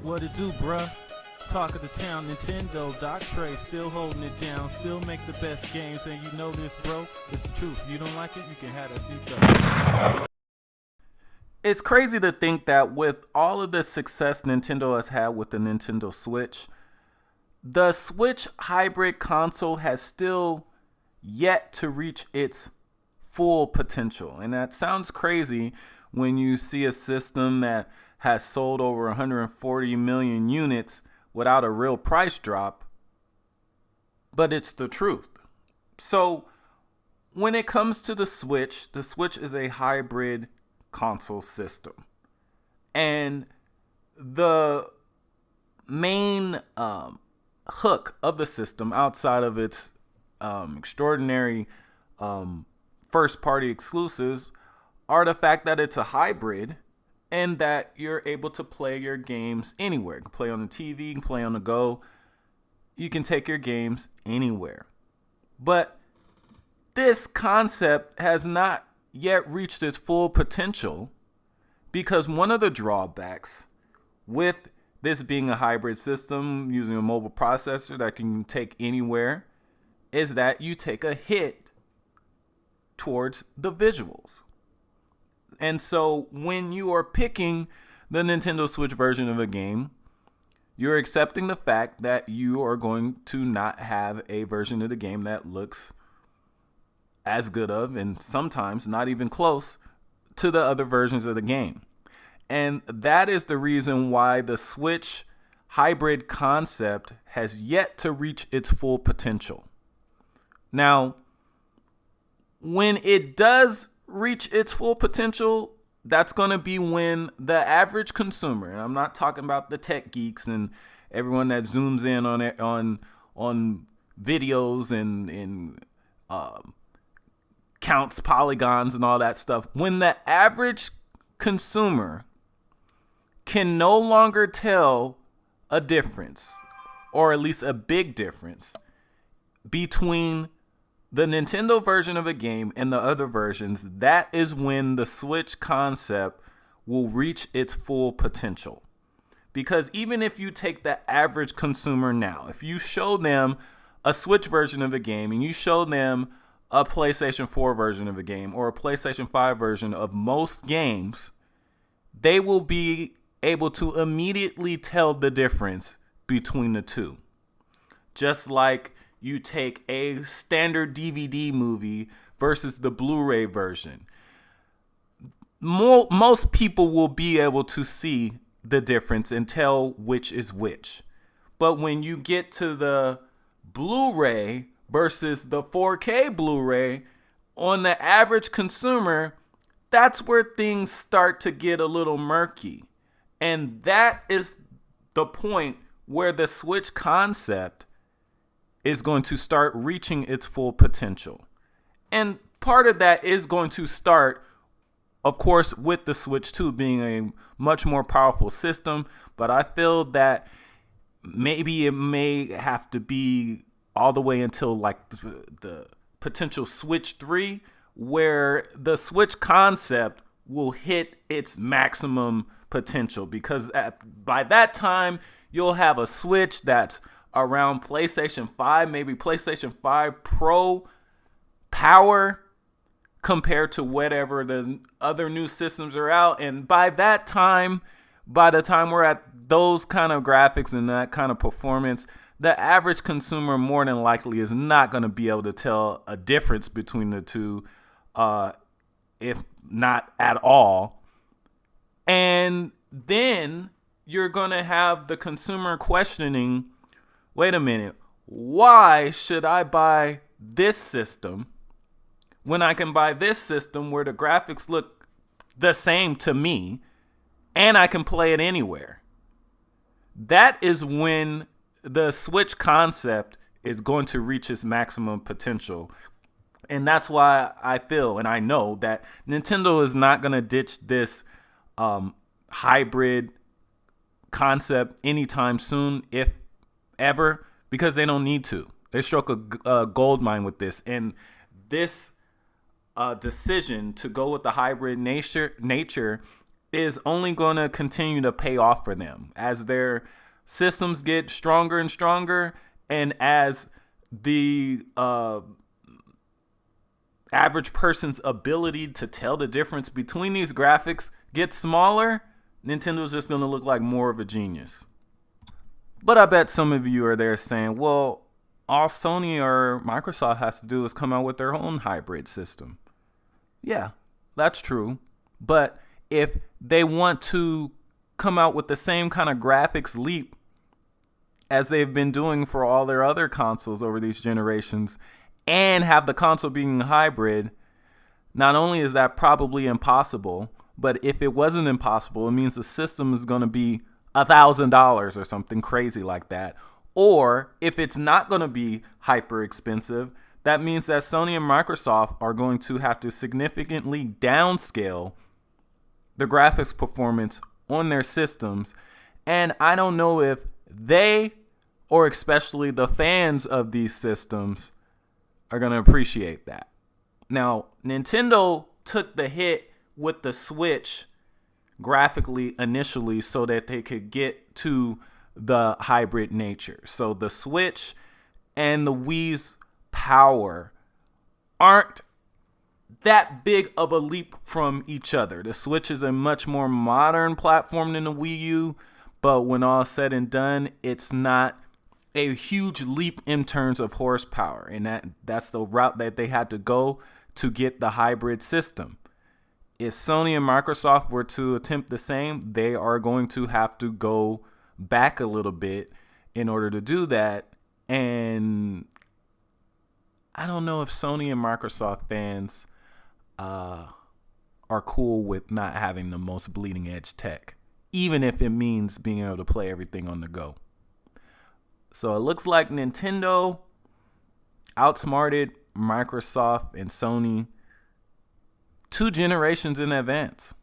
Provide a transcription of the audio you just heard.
What it do, bruh? Talk of the town, Nintendo, Doc Trey still holding it down, still make the best games, and you know this, bro. It's the truth. If you don't like it, you can have that seatbelt. It's crazy to think that with all of the success Nintendo has had with the Nintendo Switch, the Switch hybrid console has still yet to reach its full potential. And that sounds crazy when you see a system that has sold over 140 million units without a real price drop, but it's the truth. So when it comes to the Switch is a hybrid console system. And the main hook of the system, outside of its extraordinary first party exclusives, are the fact that it's a hybrid and that you're able to play your games anywhere. You can play on the TV, you can play on the go, you can take your games anywhere. But this concept has not yet reached its full potential because one of the drawbacks with this being a hybrid system using a mobile processor that can take anywhere is that you take a hit towards the visuals. And so when you are picking the Nintendo Switch version of a game, you're accepting the fact that you are going to not have a version of the game that looks as good of, and sometimes not even close to the other versions of the game. And that is the reason why the Switch hybrid concept has yet to reach its full potential. Now, when it does reach its full potential, that's going to be when the average consumer, and I'm not talking about the tech geeks and everyone that zooms in on it on videos and counts polygons and all that stuff, when the average consumer can no longer tell a difference, or at least a big difference, between the Nintendo version of a game and the other versions, that is when the Switch concept will reach its full potential. Because even if you take the average consumer now, if you show them a Switch version of a game and you show them a PlayStation 4 version of a game or a PlayStation 5 version of most games, they will be able to immediately tell the difference between the two. Just like you take a standard DVD movie versus the Blu-ray version. Most people will be able to see the difference and tell which is which. But when you get to the Blu-ray versus the 4K Blu-ray, on the average consumer, that's where things start to get a little murky. And that is the point where the Switch concept is going to start reaching its full potential. And part of that is going to start, of course, with the Switch 2 being a much more powerful system. But I feel that maybe it may have to be all the way until like the potential Switch 3, where the Switch concept will hit its maximum potential. Because by that time, you'll have a Switch that's around PlayStation 5, maybe PlayStation 5 Pro power compared to whatever the other new systems are out. And by that time, by the time we're at those kind of graphics and that kind of performance, the average consumer more than likely is not going to be able to tell a difference between the two, if not at all. And then you're going to have the consumer questioning, wait a minute, why should I buy this system when I can buy this system where the graphics look the same to me and I can play it anywhere? That is when the Switch concept is going to reach its maximum potential. And that's why I feel and I know that Nintendo is not going to ditch this hybrid concept anytime soon, if ever, because they don't need to. They struck a gold mine with this. And this decision to go with the hybrid nature is only going to continue to pay off for them as their systems get stronger and stronger, and as the average person's ability to tell the difference between these graphics gets smaller. Nintendo's just going to look like more of a genius. But I bet some of you are there saying, well, all Sony or Microsoft has to do is come out with their own hybrid system. Yeah, that's true. But if they want to come out with the same kind of graphics leap as they've been doing for all their other consoles over these generations, and have the console being hybrid, not only is that probably impossible, but if it wasn't impossible, it means the system is going to be $1,000 or something crazy like that. Or if it's not going to be hyper expensive, that means that Sony and Microsoft are going to have to significantly downscale the graphics performance on their systems. And I don't know if they, or especially the fans of these systems, are going to appreciate that. Now, Nintendo took the hit with the Switch graphically initially so that they could get to the hybrid nature. So the Switch and the Wii's power aren't that big of a leap from each other. The Switch is a much more modern platform than the Wii U, but when all said and done, it's not a huge leap in terms of horsepower, and that's the route that they had to go to get the hybrid system. If Sony and Microsoft were to attempt the same, they are going to have to go back a little bit in order to do that. And I don't know if Sony and Microsoft fans are cool with not having the most bleeding edge tech, even if it means being able to play everything on the go. So it looks like Nintendo outsmarted Microsoft and Sony 2 generations in advance.